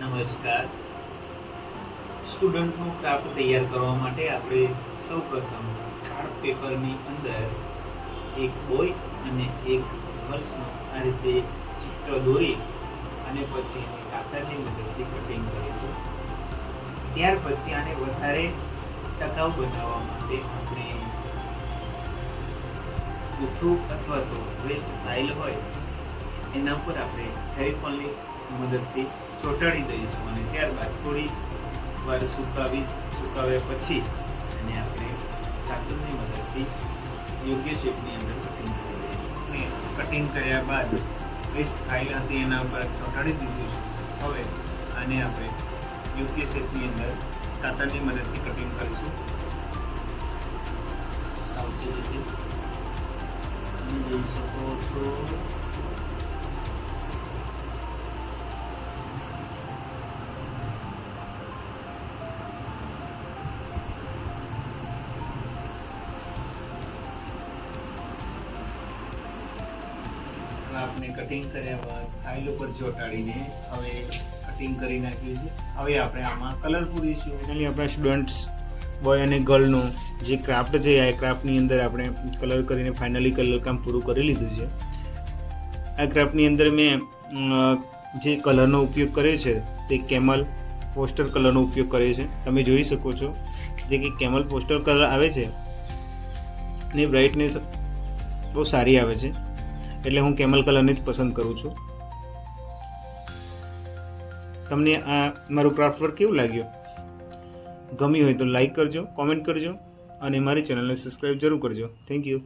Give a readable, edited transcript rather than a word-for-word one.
નમસ્કાર. સ્ટુડન્ટનું ક્રાફ્ટ તૈયાર કરવા માટે આપણે સૌપ્રથમ કાર્ડ પેપરની અંદર એક બોય અને એક ગર્લ્સનું આ રીતે ચિત્ર દોરી અને પછી એને કાતરની મદદથી કટિંગ કરીશું. ત્યાર પછી આને વધારે ટકાઉ બનાવવા માટે આપણે ઉઠું અથવા તો વેસ્ટ ફાઇલ હોય એના પર આપણે ફેવિકોલની મદદથી ચોંટાડી દઈશું અને ત્યારબાદ થોડી વાર સુકાવ્યા પછી એને આપણે કાતરની મદદથી યોગ્ય શેપની અંદર કટિંગ કરી દઈશું. અને કટિંગ કર્યા બાદ વેસ્ટ ફાઇલ હતી એના ઉપર ચોંટાડી દીધું છે. હવે આને આપણે યોગ્ય શેપની અંદર કાતરની મદદથી કટિંગ કરીશું. સાવચેતીથી તમે જોઈ શકો છો. આપણે કટિંગ કર્યા બાદ ફાઇલ ઉપર ચોંટાડીને હવે કટિંગ કરી નાખ્યું છે. હવે આપણે આમાં કલર પૂરીશું. ફાઇનલી આપણા સ્ટુડન્ટ્સ બોય અને ગર્લનું જે ક્રાફ્ટ છે આ ક્રાફ્ટની અંદર આપણે કલર કરીને ફાઇનલી કલર કામ પૂરું કરી લીધું છે. આ ક્રાફ્ટની અંદર મેં જે કલરનો ઉપયોગ કર્યો છે તે કેમલ પોસ્ટર કલરનો ઉપયોગ કર્યો છે. તમે જોઈ શકો છો જે કે કેમલ પોસ્ટર કલર આવે છે એની બ્રાઇટનેસ બહુ સારી આવે છે, એટલે હું કેમલ કલરને જ પસંદ કરું છું. તમને આ મારું ક્રાફ્ટ વર્ક કેવું લાગ્યું? ગમ્યું હોય તો લાઈક કરજો, કોમેન્ટ કરજો અને મારી ચેનલને સબસ્ક્રાઈબ જરૂર કરજો. Thank you.